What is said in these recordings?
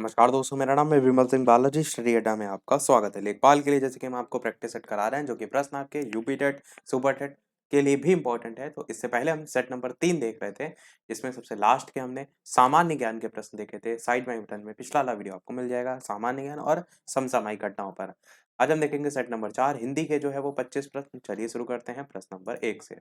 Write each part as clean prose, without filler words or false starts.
नमस्कार दोस्तों, मेरा नाम है विमल सिंह बालाजी। स्टडी अड्डा में आपका स्वागत है। लेखपाल के लिए जैसे कि हम आपको प्रैक्टिस सेट करा रहे हैं, जो कि प्रश्न आपके यूपी टेट सुपर टेट के लिए भी इंपॉर्टेंट है। तो इससे पहले हम सेट नंबर 3 देख रहे थे, जिसमें सबसे लास्ट के हमने सामान्य ज्ञान के प्रश्न देखे थे। साइड में बटन में पिछला वाला वीडियो आपको मिल जाएगा सामान्य ज्ञान और समसामयिक घटनाओं पर। आज हम देखेंगे सेट नंबर 4 हिंदी के जो है वो 25 प्रश्न। चलिए शुरू करते हैं प्रश्न नंबर 1 से।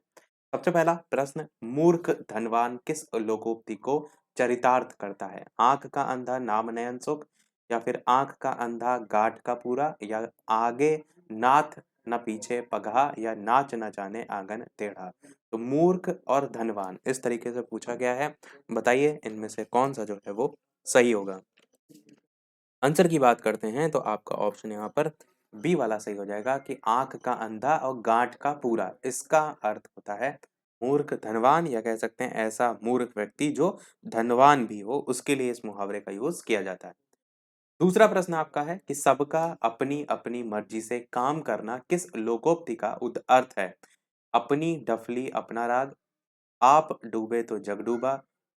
सबसे पहला प्रश्न, मूर्ख धनवान किस लोकोक्ति को चरितार्थ करता है? आंख का अंधा नाम नयन सुख, या फिर आंख का अंधा गाठ का पूरा, या आगे नाथ न पीछे पगहा, या नाच न जाने आंगन टेढ़ा। तो मूर्ख और धनवान इस तरीके से पूछा गया है। बताइए इनमें से कौन सा जो है वो सही होगा। आंसर की बात करते हैं तो आपका ऑप्शन यहाँ पर बी वाला सही हो जाएगा कि आंख का अंधा और गांठ का पूरा। इसका अर्थ होता है मूर्ख धनवान, या कह सकते हैं ऐसा मूर्ख व्यक्ति जो धनवान भी हो, उसके लिए इस मुहावरे का यूज किया जाता है। दूसरा प्रश्न आपका है कि सबका अपनी अपनी मर्जी से काम करना किस लोकोक्ति का अर्थ है? अपनी डफली अपना राग, आप डूबे तो जग डूबा,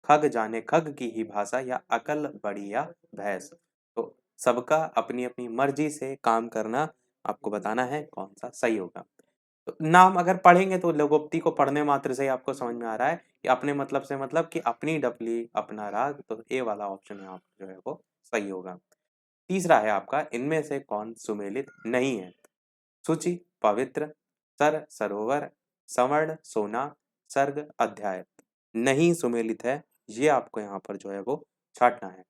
खग जाने खग की ही भाषा, या अकल बड़ी या भैंस। तो सबका अपनी अपनी मर्जी से काम करना, आपको बताना है कौन सा सही होगा। तो नाम अगर पढ़ेंगे तो लोकोक्ति को पढ़ने मात्र से ही आपको समझ में आ रहा है कि अपने मतलब से मतलब कि अपनी डफली अपना राग। तो ए वाला ऑप्शन है आपका जो है वो सही होगा। तीसरा है आपका, इनमें से कौन सुमेलित नहीं है? सूची, पवित्र, सर सरोवर, सवर्ण सोना, सर्ग अध्याय। नहीं सुमेलित है, ये आपको यहाँ पर जो है वो छांटना है।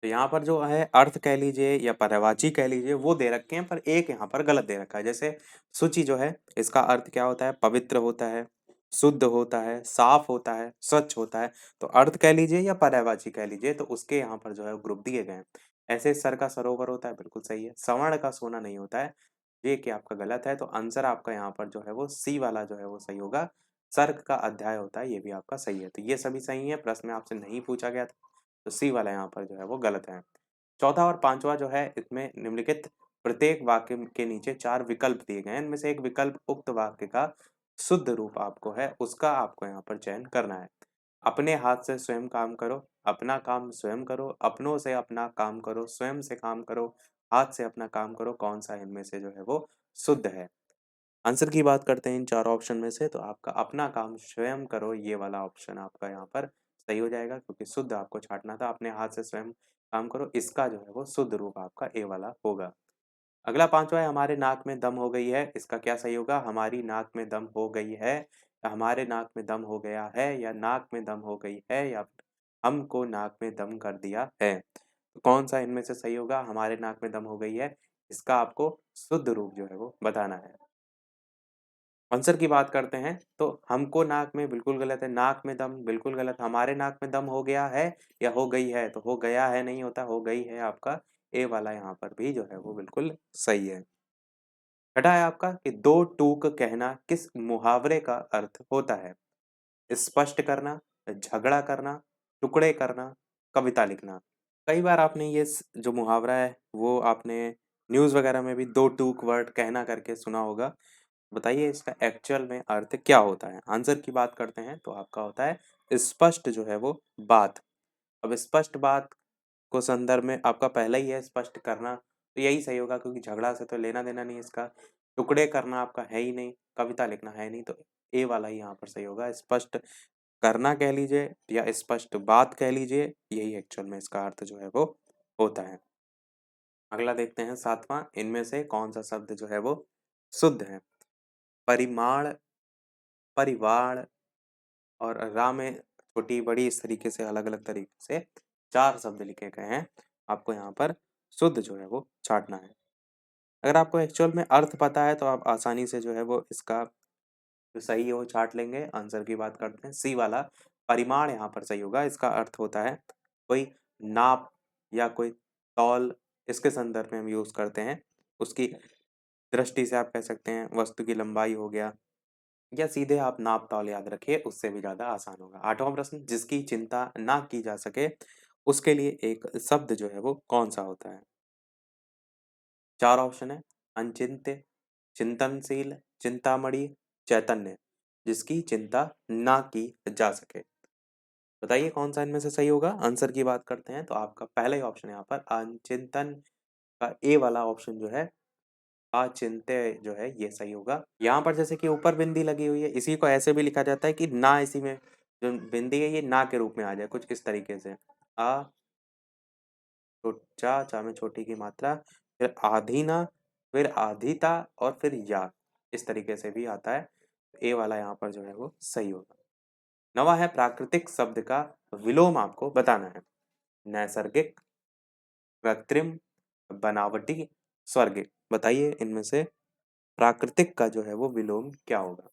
तो यहाँ पर जो है अर्थ कह लीजिए या पर्यायवाची कह लीजिए वो दे रखे हैं, पर एक यहाँ पर गलत दे रखा है। जैसे सूची जो है इसका अर्थ क्या होता है? पवित्र होता है, शुद्ध होता है, साफ होता है, स्वच्छ होता है। तो अर्थ कह लीजिए या पर्यायवाची कह लीजिए, तो उसके यहाँ पर जो है ग्रुप दिए गए हैं। ऐसे सर का सरोवर होता है, बिल्कुल सही है। सवर्ण का सोना नहीं होता है, ये कि आपका गलत है। तो आंसर आपका यहाँ पर जो है वो सी वाला जो है वो सही होगा। सर्ग का अध्याय होता है, ये भी आपका सही है। तो ये सभी सही है, प्रश्न में आपसे नहीं पूछा गया था, तो सी वाला यहाँ पर जो है वो गलत है। चौथा और पांचवा जो है इसमें निम्नलिखित प्रत्येक वाक्य के नीचे 4 विकल्प दिए गए हैं। इनमें से एक विकल्प उक्त वाक्य का शुद्ध रूप आपको है, उसका आपको यहाँ पर चयन करना है। अपने हाथ से स्वयं काम करो, अपना काम स्वयं करो, अपनों से अपना काम करो, स्वयं से काम करो, हाथ से अपना काम करो। कौन सा इनमें से जो है वो शुद्ध है? आंसर की बात करते हैं इन चारों ऑप्शन में से, तो आपका अपना काम स्वयं करो ये वाला ऑप्शन आपका यहाँ पर सही हो जाएगा, क्योंकि शुद्ध आपको छांटना था। अपने हाथ से स्वयं काम करो, इसका जो है वो शुद्ध रूप आपका ए वाला होगा। अगला पांचवा है, हमारे नाक में दम हो गई है। इसका क्या सही होगा? हमारी नाक में दम हो गई है, या हमारे नाक में दम हो गया है, या नाक में दम हो गई है, या हमको नाक में दम कर दिया है। तो कौन सा इनमें से सही होगा? हमारे नाक में दम हो गई है, इसका आपको शुद्ध रूप जो है वो बताना है। आंसर की बात करते हैं तो हमको नाक में बिल्कुल गलत है, नाक में दम बिल्कुल गलत। हमारे नाक में दम हो गया है या हो गई है? तो हो गया है नहीं होता, हो गई है आपका ए वाला यहाँ पर भी जो है वो बिल्कुल सही है। छठा है आपका कि दो टूक कहना किस मुहावरे का अर्थ होता है? स्पष्ट करना, झगड़ा करना, टुकड़े करना, कविता लिखना। कई बार आपने जो मुहावरा है वो आपने न्यूज़ वगैरह में भी दो टूक वर्ड कहना करके सुना होगा। बताइए इसका एक्चुअल में अर्थ क्या होता है? आंसर की बात करते हैं तो आपका होता है स्पष्ट जो है वो बात। अब स्पष्ट बात को संदर्भ में आपका पहला ही है स्पष्ट करना, तो यही सही होगा, क्योंकि झगड़ा से तो लेना देना नहीं इसका। टुकड़े करना आपका है ही नहीं, कविता लिखना है नहीं, तो ए वाला ही यहाँ पर सही होगा। स्पष्ट करना कह लीजिए या स्पष्ट बात कह लीजिए, यही एक्चुअल में इसका अर्थ जो है वो होता है। अगला देखते हैं सातवां, इनमें से कौन सा शब्द जो है वो शुद्ध है? परिमाण, परिवार और रा में छोटी बड़ी इस तरीके से अलग अलग तरीके से 4 शब्द लिखे गए हैं। आपको यहाँ पर शुद्ध जो है वो छांटना है। अगर आपको एक्चुअल में अर्थ पता है तो आप आसानी से जो है वो इसका जो सही है वो छांट लेंगे। आंसर की बात करते हैं सी वाला, परिमाण यहाँ पर सही होगा। इसका अर्थ होता है कोई नाप या कोई तौल, इसके संदर्भ में हम यूज करते हैं। उसकी दृष्टि से आप कह सकते हैं वस्तु की लंबाई हो गया, या सीधे आप नाप तौल याद रखिए, उससे भी ज्यादा आसान होगा। आठवां प्रश्न, जिसकी चिंता ना की जा सके उसके लिए एक शब्द जो है वो कौन सा होता है? 4 ऑप्शन है, अनचिंत्य, चिंतनशील, चिंतामणि, चैतन्य। जिसकी चिंता ना की जा सके। बताइए कौन सा इनमें से सही होगा। आंसर की बात करते हैं तो आपका पहला ही ऑप्शन यहाँ पर अचिंतन का ए वाला ऑप्शन जो है, अचिंत्य जो है ये सही होगा। यहाँ पर जैसे कि ऊपर बिंदी लगी हुई है, इसी को ऐसे भी लिखा जाता है कि ना, इसी में जो बिंदी है ये ना के रूप में आ जाए, कुछ इस तरीके से। आ, चा, चा में छोटी की मात्रा, फिर आधीना, फिर आधीता और फिर या, इस तरीके से भी आता है। ए वाला यहाँ पर जो है वो सही होगा। नवा है प्राकृतिक शब्द का विलोम आपको बताना है। नैसर्गिक, कृत्रिम, बनावटी, स्वर्गिक। बताइए इनमें से प्राकृतिक का जो है वो विलोम क्या होगा।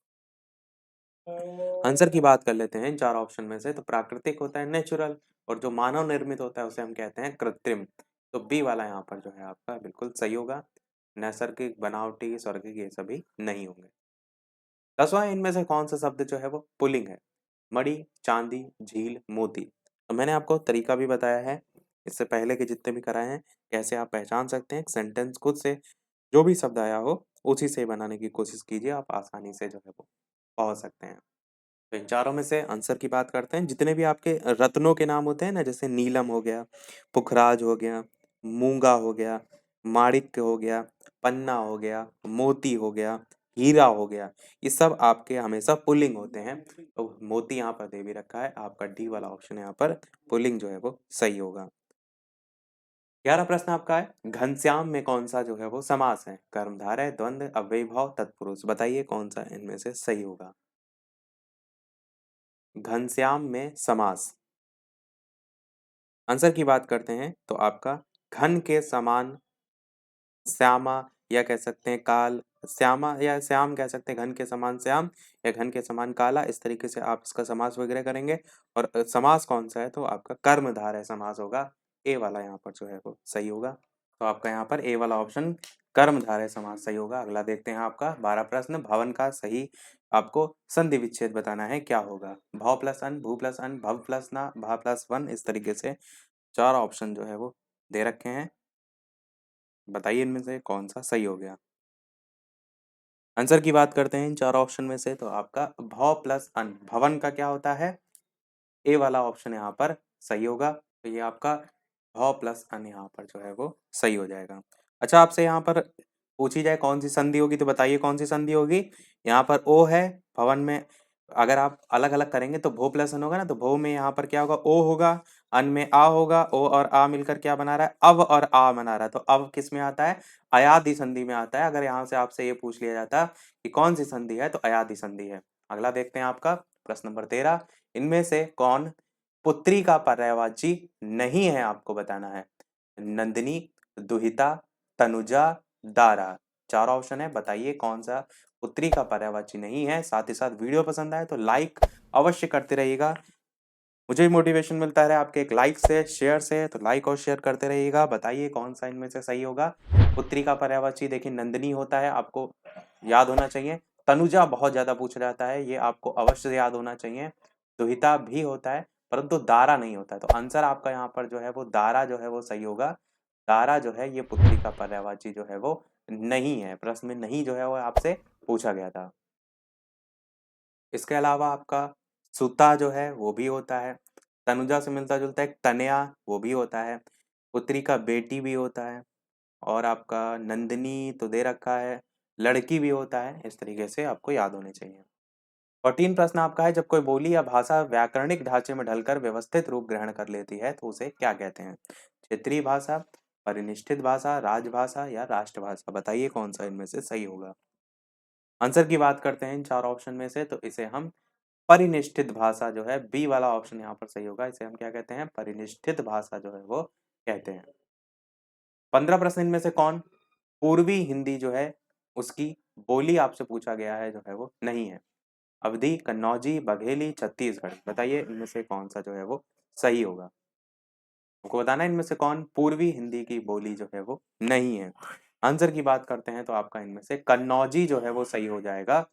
आंसर की बात कर लेते हैं इन चार ऑप्शन में से। तो प्राकृतिक होता है नेचुरल, और जो मानव निर्मित होता है उसे हम कहते हैं कृत्रिम। तो बी वाला यहाँ पर जो है आपका बिल्कुल सही होगा। नैसर्गिक, बनावटी, स्वर्गिक ये सभी नहीं होंगे। 10वां, इनमें से कौन सा शब्द जो है वो पुल्लिंग है। मणि, चांदी, झील, मोती। तो मैंने आपको तरीका भी बताया है इससे पहले के जितने भी कराए हैं, कैसे आप पहचान सकते हैं। सेंटेंस खुद से जो भी शब्द आया हो उसी से बनाने की कोशिश कीजिए, आप आसानी से जो है वो पहुंच सकते हैं। तो इन चारों में से आंसर की बात करते हैं। जितने भी आपके रत्नों के नाम होते हैं ना, जैसे नीलम हो गया, पुखराज हो गया, मूंगा हो गया, माणिक्य हो गया, पन्ना हो गया, मोती हो गया, हीरा हो गया, ये सब आपके हमेशा पुल्लिंग होते हैं। तो मोती यहाँ पर दे भी रखा है, आपका डी वाला ऑप्शन यहाँ पर पुल्लिंग जो है वो सही होगा। 11 प्रश्न आपका है, घनश्याम में कौन सा जो है वो समास है। कर्मधारय, द्वंद्व, अव्ययीभाव, तत्पुरुष। बताइए कौन सा इनमें से सही होगा। घनश्याम में समास। आंसर की बात करते हैं तो आपका घन के समान श्यामा, या कह सकते हैं काल श्यामा, या श्याम कह सकते हैं, घन के समान श्याम या घन के समान काला, इस तरीके से आप इसका समास वगैरह करेंगे। और समास कौन सा है तो आपका कर्मधारय समास होगा। ए वाला यहाँ पर जो है वो सही होगा। तो आपका यहाँ पर ए वाला ऑप्शन कर्मधारय समास सही होगा। अगला देखते हैं आपका 12 प्रश्न, भवन का सही आपको संधि विच्छेद बताना है, क्या होगा। भव प्लस अन, भू प्लस अन, भव प्लस ना, भा प्लस वन, इस तरीके से चार ऑप्शन जो है वो दे रखे हैं। बताइए इनमें से कौन सा सही हो गया। आंसर की बात करते हैं इन चार ऑप्शन में से तो आपका भव प्लस अन, भवन का क्या होता है, ए वाला ऑप्शन यहाँ पर सही होगा। तो ये आपका भव प्लस अन यहाँ पर जो है वो सही हो जाएगा। अच्छा, आपसे यहाँ पर पूछी जाए कौन सी संधि होगी, तो बताइए कौन सी संधि होगी। यहाँ पर ओ है भवन में, अगर आप अलग अलग करेंगे तो भो प्लस अन होगा ना, तो भो में यहाँ पर क्या होगा, ओ होगा, अन में आ होगा, ओ और आ मिलकर क्या बना रहा है, अव और आ बना रहा है। तो अव किस में आता है, अयादि संधि में आता है। अगर यहाँ से आपसे ये पूछ लिया जाता कि कौन सी संधि है तो अयादि संधि है। अगला देखते हैं आपका प्रश्न नंबर 13, इनमें से कौन पुत्री का पर्यायवाची नहीं है, आपको बताना है। नंदिनी, दुहिता, तनुजा, दारा। चार ऑप्शन है, बताइए कौन सा पुत्री का पर्यायवाची नहीं है। साथ ही साथ वीडियो पसंद आए तो लाइक अवश्य करते रहिएगा, मुझे भी मोटिवेशन मिलता है आपके एक लाइक से, शेयर से। तो लाइक और शेयर करते रहिएगा। बताइए कौन सा इनमें से सही होगा। पुत्री का पर्यायवाची देखिए नंदिनी होता है, आपको याद होना चाहिए। तनुजा बहुत ज्यादा पूछा जाता है, ये आपको अवश्य से याद होना चाहिए। दुहिता भी होता है, परंतु दारा नहीं होता है। तो आंसर आपका यहाँ पर जो है वो दारा जो है वो सही होगा। दारा जो है ये पुत्री का पर्यायवाची जो है वो नहीं है, प्रश्न में नहीं जो है वो आपसे पूछा गया था। इसके अलावा आपका सुता जो है वो भी होता है, तनुजा से मिलता जुलता है तनया, वो भी होता है, पुत्री का बेटी भी होता है, और आपका नंदिनी तो दे रखा है, लड़की भी होता है। इस तरीके से आपको याद होने चाहिए। 14 प्रश्न आपका है, जब कोई बोली या भाषा व्याकरणिक ढांचे में ढलकर व्यवस्थित रूप ग्रहण कर लेती है तो उसे क्या कहते हैं। क्षेत्रीय भाषा, परिनिष्ठित भाषा, राजभाषा या राष्ट्रभाषा। बताइए कौन सा इनमें से सही होगा। आंसर की बात करते हैं इन चार ऑप्शन में से, तो इसे हम परिनिष्ठित भाषा जो है, बी वाला ऑप्शन यहाँ पर सही होगा। इसे हम क्या कहते हैं, परिनिष्ठित भाषा जो है वो कहते हैं। 15 प्रश्न इनमें से कौन पूर्वी हिंदी जो है उसकी बोली आपसे पूछा गया है जो है वो नहीं है। अवधी, कन्नौजी, बघेली, छत्तीसगढ़ी। बताइए इनमें से कौन सा जो है वो सही होगा। आपको बताना है इनमें से कौन पूर्वी हिंदी की बोली जो है वो नहीं है। आंसर की बात करते हैं तो आपका इनमें से कन्नौजी जो है वो सही हो जाएगा।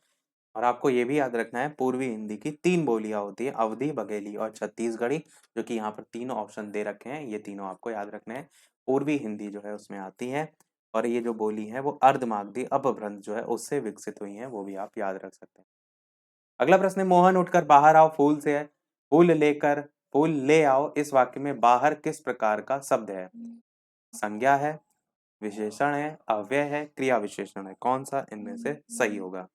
और आपको ये भी याद रखना है, पूर्वी हिंदी की तीन बोलियां होती है, अवधी, बघेली और छत्तीसगढ़ी, जो कि यहाँ पर तीनों ऑप्शन दे रखे हैं। ये तीनों आपको याद रखने हैं। पूर्वी हिंदी जो है उसमें आती है, और ये जो बोली है वो अर्धमागधी अपभ्रंश जो है उससे विकसित हुई है, वो भी आप याद रख सकते हैं। अगला प्रश्न है, मोहन उठकर बाहर आओ फूल से फूल लेकर फूल ले आओ इस वाक्य में बाहर किस प्रकार का शब्द है? संज्ञा है, विशेषण है, अव्यय है, क्रिया विशेषण है, कौन सा इनमें से सही होगा?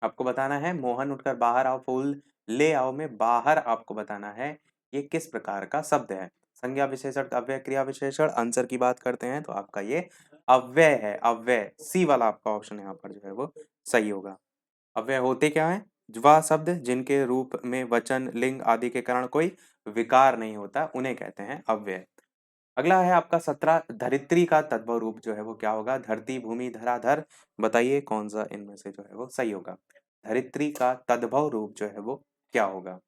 आपको बताना है मोहन उठकर बाहर आओ फूल ले आओ में बाहर आपको बताना है ये किस प्रकार का शब्द है? संज्ञा, विशेषण, अव्यय, क्रिया विशेषण। आंसर की बात करते हैं तो आपका ये अव्यय है, अव्यय। सी वाला आपका ऑप्शन यहाँ पर जो है वो सही होगा। अव्यय होते क्या है? वह शब्द जिनके रूप में वचन, लिंग आदि के कारण कोई विकार नहीं होता उन्हें कहते हैं अव्यय। अगला है आपका 17, धरित्री का तद्भव रूप जो है वो क्या होगा? धरती, भूमि, धराधर। बताइए कौन सा इनमें से जो है वो सही होगा? धरित्री का तद्भव रूप जो है वो क्या होगा?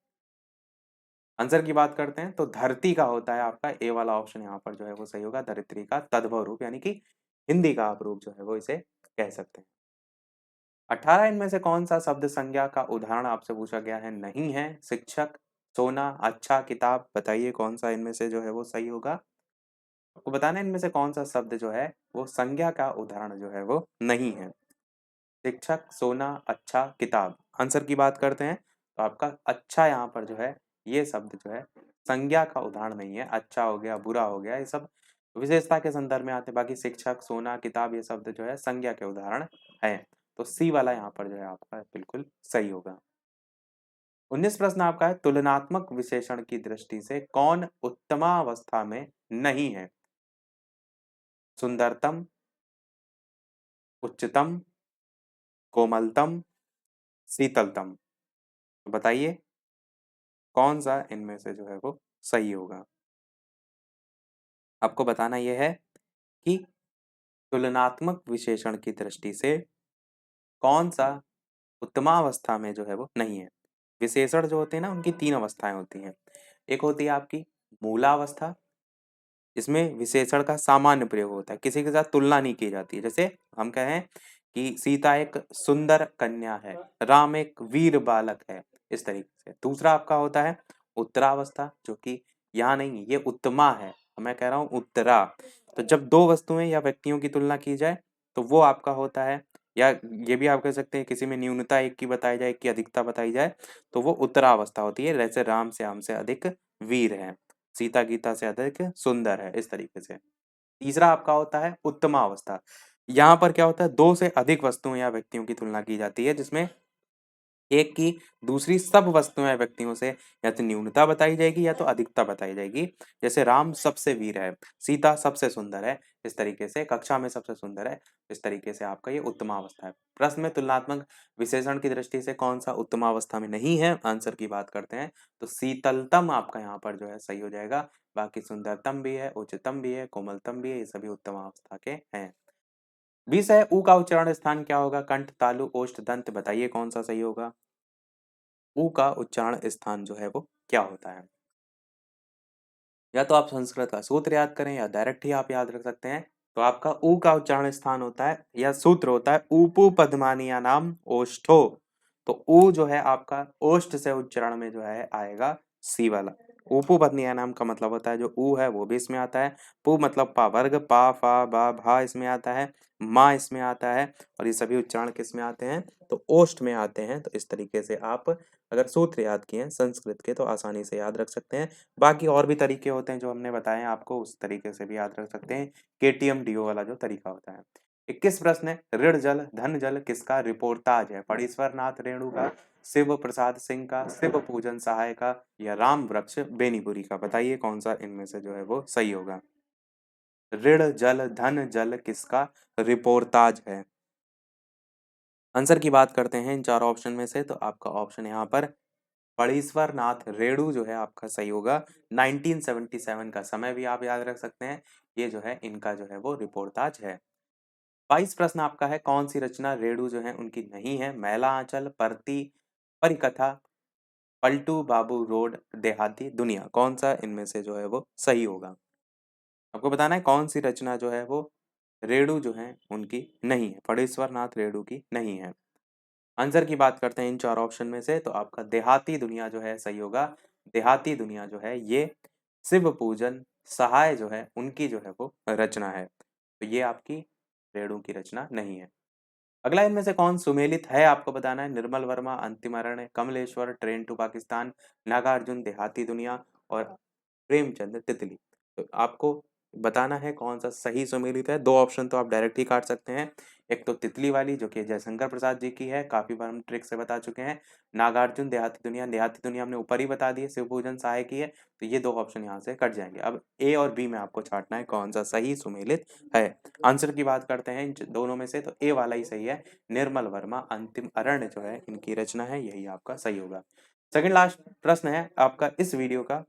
आंसर की बात करते हैं तो धरती का होता है आपका ए वाला ऑप्शन यहाँ पर जो है वो सही होगा। धरित्री का तद्भव रूप यानी कि हिंदी का आप रूप जो है वो इसे कह सकते हैं। 18 इनमें से कौन सा शब्द संज्ञा का उदाहरण आपसे पूछा गया है? नहीं है, शिक्षक, सोना, अच्छा, किताब। बताइए कौन सा इनमें से जो है वो सही होगा? आपको बताना है इनमें से कौन सा शब्द जो है वो संज्ञा का उदाहरण जो है वो नहीं है। शिक्षक, सोना, अच्छा, किताब। आंसर की बात करते हैं तो आपका अच्छा यहाँ पर जो है ये शब्द जो है संज्ञा का उदाहरण नहीं है। अच्छा हो गया, बुरा हो गया, ये सब विशेषता के संदर्भ में आते हैं। बाकी शिक्षक, सोना, किताब ये शब्द जो है संज्ञा के उदाहरण है। तो सी वाला यहाँ पर जो है आपका बिल्कुल सही होगा। 19 प्रश्न आपका है, तुलनात्मक विशेषण की दृष्टि से कौन उत्तमावस्था में नहीं है? सुंदरतम, उच्चतम, कोमलतम, शीतलतम। तो बताइए कौन सा इनमें से जो है वो सही होगा? आपको बताना यह है कि तुलनात्मक विशेषण की दृष्टि से कौन सा उत्तमावस्था में जो है वो नहीं है। विशेषण जो होते हैं ना उनकी तीन अवस्थाएं होती हैं। एक होती है आपकी मूलावस्था, इसमें विशेषण का सामान्य प्रयोग होता है, किसी के साथ तुलना नहीं की जाती है। जैसे हम कहें कि सीता एक सुंदर कन्या है, राम एक वीर बालक है, इस तरीके से। दूसरा आपका होता है उत्तरावस्था, जो कि यहाँ नहीं, ये उत्तमा है, मैं कह रहा हूँ उत्तरा। तो जब दो वस्तुएं या व्यक्तियों की तुलना की जाए तो वो आपका होता है, या ये भी आप कह सकते हैं किसी में न्यूनता एक की बताई जाए, एक की अधिकता बताई जाए, तो वो उत्तरावस्था होती है। जैसे राम श्याम से अधिक वीर है, सीता गीता से अधिक सुंदर है, इस तरीके से। तीसरा आपका होता है उत्तमा अवस्था। यहाँ पर क्या होता है, दो से अधिक वस्तुओं या व्यक्तियों की तुलना की जाती है, जिसमें एक की दूसरी सब वस्तुओं या व्यक्तियों से या तो न्यूनता बताई जाएगी या तो अधिकता बताई जाएगी। जैसे राम सबसे वीर है, सीता सबसे सुंदर है, इस तरीके से कक्षा में सबसे सुंदर है, इस तरीके से आपका ये उत्तमावस्था है। प्रश्न में तुलनात्मक विशेषण की दृष्टि से कौन सा उत्तमावस्था में नहीं है, आंसर की बात करते हैं तो शीतलतम आपका यहाँ पर जो है सही हो जाएगा। बाकी सुंदरतम भी है, उच्चतम भी है, कोमलतम भी है, ये सभी उत्तमावस्था के हैं। 20 है, ऊ का उच्चारण स्थान क्या होगा? कंठ, तालु, ओष्ठ, दंत। बताइए कौन सा सही होगा? ऊ का उच्चारण स्थान जो है वो क्या होता है? या तो आप संस्कृत का सूत्र याद करें या डायरेक्ट ही आप याद रख सकते हैं। तो आपका ऊ का उच्चारण स्थान होता है या सूत्र होता है ऊपू पद्मानिया नाम ओष्ठो। तो ऊ जो है आपका ओष्ठ से उच्चारण में जो है आएगा सी वाला। ऊपू पद्मिया नाम का मतलब होता है जो ऊ है वो भी इसमें आता है। पू मतलब पा वर्ग, पा फा बा भा इसमें आता है, माँ इसमें आता है, और ये सभी उच्चारण किस में आते हैं? तो ओष्ठ में आते हैं। तो इस तरीके से आप अगर सूत्र याद किए हैं संस्कृत के तो आसानी से याद रख सकते हैं। बाकी और भी तरीके होते हैं जो हमने बताए हैं आपको, उस तरीके से भी याद रख सकते हैं। केटीएम डीओ वाला जो तरीका होता है। 21 प्रश्न है, ऋण जल धन जल किसका रिपोर्टाज है? पणीश्वर नाथ रेणु का, शिव प्रसाद सिंह का, शिव पूजन सहाय का, या राम वृक्ष बेनीपुरी का। बताइए कौन सा इनमें से जो है वो सही होगा? ऋण जल धन जल किसका रिपोर्टाज है? आंसर की बात करते हैं इन चारों ऑप्शन में से तो आपका ऑप्शन यहाँ पर पणीश्वर नाथ रेणु जो है आपका सही होगा। 1977 का समय भी आप याद रख सकते हैं। ये जो है इनका जो है वो रिपोर्टाज है। 22 प्रश्न आपका है, कौन सी रचना रेणु जो है उनकी नहीं है? मैला आंचल, परती, परिकथा, पलटू बाबू रोड, देहाती दुनिया। कौन सा इनमें से जो है वो सही होगा? आपको बताना है कौन सी रचना जो है वो रेणु जो है उनकी नहीं है, फणीश्वर नाथ रेणु की नहीं है। आंसर की बात करते हैं इन चार ऑप्शन में से तो आपका देहाती दुनिया जो है सही होगा। देहाती दुनिया जो है ये शिव पूजन सहाय जो है उनकी जो है वो रचना है। तो ये आपकी रेणु की रचना नहीं है। अगला इनमें से कौन सुमेलित है आपको बताना है। निर्मल वर्मा, अंतिम अरण्य, कमलेश्वर, ट्रेन टू पाकिस्तान, नागार्जुन, देहाती दुनिया और प्रेमचंद तितली। तो आपको बताना है कौन सा सही सुमेलित है। दो ऑप्शन तो आप डायरेक्ट ही काट सकते हैं। एक तो तितली वाली जो कि जयशंकर प्रसाद जी की है, काफी बार हम ट्रिक से बता चुके हैं। नागार्जुन, देहाती दुनिया हमने ऊपर ही बता दी है, शिवभोजन सहाय की है। तो ये दो ऑप्शन यहाँ से कट जाएंगे। अब ए और बी में आपको छांटना है कौन सा सही सुमेलित है। आंसर की बात करते हैं इन दोनों में से, तो ए वाला ही सही है। निर्मल वर्मा, अंतिम अरण्य जो है इनकी रचना है, यही आपका सही होगा। सेकंड लास्ट प्रश्न है आपका इस वीडियो का,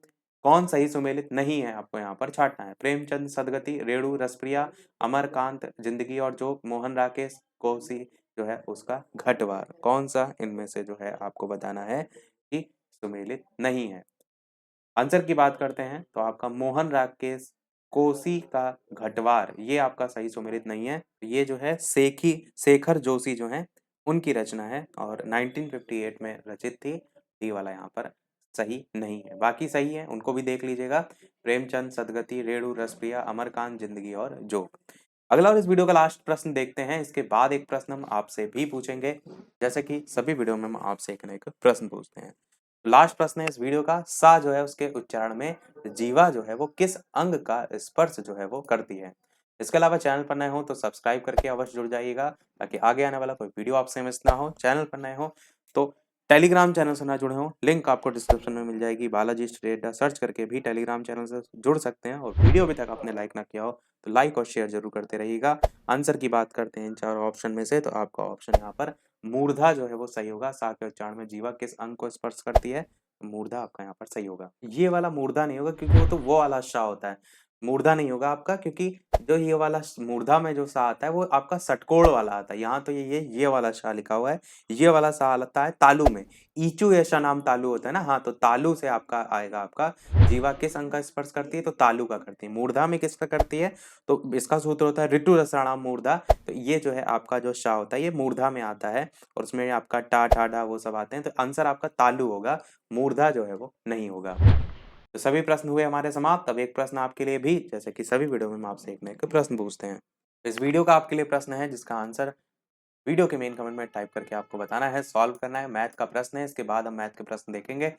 कौन सही सुमेलित नहीं है आपको यहाँ पर छांटना है। प्रेमचंद, सदगति, रेणु रसप्रिया, अमरकांत, जिंदगी और जोक, मोहन राकेश, कोसी जो है उसका घटवार। कौन सा इनमें से जो है आपको बताना है कि सुमेलित नहीं है। आंसर की बात करते हैं तो आपका मोहन राकेश कोसी का घटवार ये आपका सही सुमेलित नहीं है। ये जो है शेखर जोशी जो है उनकी रचना है और 1958 में रचित थी। ये वाला यहाँ पर सही नहीं है, बाकी सही है, उनको भी देख लीजिएगा। प्रेमचंद, सदगति, रेणु रसप्रिया, अमरकांत, जिंदगी और जोक। अगला और इस वीडियो का लास्ट प्रश्न देखते हैं। इसके बाद एक प्रश्न हम आपसे भी पूछेंगे, जैसे कि सभी वीडियो में हम आपसे एक न एक प्रश्न पूछते हैं। लास्ट प्रश्न है इस वीडियो का, सा जो है उसके उच्चारण में जीवा जो है वो किस अंग का स्पर्श जो है वो करती है। इसके अलावा चैनल पर नए हो तो सब्सक्राइब करके अवश्य जुड़ जाइएगा, ताकि आगे आने वाला कोई वीडियो आपसे मिस ना हो। चैनल पर नए हो तो टेलीग्राम चैनल से ना जुड़े हो, लिंक आपको डिस्क्रिप्शन में मिल जाएगी। बालाजी स्टडी अड्डा सर्च करके भी टेलीग्राम चैनल से जुड़ सकते हैं। और वीडियो अभी तक आपने लाइक ना किया हो तो लाइक और शेयर जरूर करते रहिएगा। आंसर की बात करते हैं इन चारों ऑप्शन में से, तो आपका ऑप्शन यहाँ पर मूर्धा जो है वो सही होगा। सा के उच्चारण में जीवा किस अंग को स्पर्श करती है, तो मूर्धा आपका यहाँ पर सही होगा। ये वाला मूर्धा नहीं होगा क्योंकि वो तो वो वाला श होता है। मूर्धा नहीं होगा आपका, क्योंकि जो ये वाला मूर्धा में जो सा आता है वो आपका षटकोण वाला आता है। यहाँ तो ये वाला श लिखा हुआ है। ये वाला सा आता है तालु में। ईचू ऐसा नाम तालु होता है ना, हाँ, तो तालु से आपका आएगा। आपका जीवा किस अंग का स्पर्श करती है, तो तालु का करती है। मूर्धा में किसका करती है, तो इसका सूत्र होता है ऋतु रसाणाम मूर्धा। तो ये जो है आपका जो श होता है ये मूर्धा में आता है, और उसमें आपका टा ठा डा वो सब आते हैं। तो आंसर आपका तालु होगा, मूर्धा जो है वो नहीं होगा। तो सभी प्रश्न हुए हमारे समाप्त। अब एक प्रश्न आपके लिए भी, जैसे कि सभी वीडियो में हम आपसे एक न एक प्रश्न पूछते हैं। इस वीडियो का आपके लिए प्रश्न है जिसका आंसर वीडियो के मेन कमेंट में टाइप करके आपको बताना है, सॉल्व करना है। मैथ का प्रश्न है, इसके बाद हम मैथ के प्रश्न देखेंगे।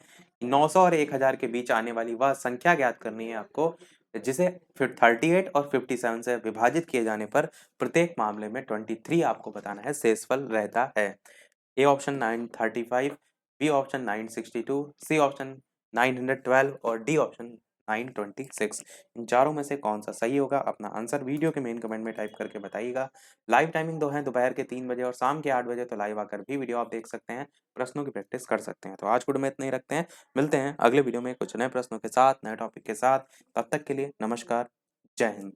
900 और 1000 के बीच आने वाली वह संख्या ज्ञात करनी है आपको, जिसे फिर 38 और 57 से विभाजित किए जाने पर प्रत्येक मामले में 23 आपको बताना है शेषफल रहता है। A option 935, B option 962, C option 912 और डी ऑप्शन 926। इन चारों में से कौन सा सही होगा, अपना आंसर वीडियो के मेन कमेंट में टाइप करके बताइएगा। लाइव टाइमिंग दो है, दोपहर के 3 बजे और शाम के 8 बजे, तो लाइव आकर भी वीडियो आप देख सकते हैं, प्रश्नों की प्रैक्टिस कर सकते हैं। तो आज वीडियो में इतना ही रखते हैं, मिलते हैं अगले वीडियो में कुछ नए प्रश्नों के साथ, नए टॉपिक के साथ। तब तक के लिए नमस्कार, जय हिंद।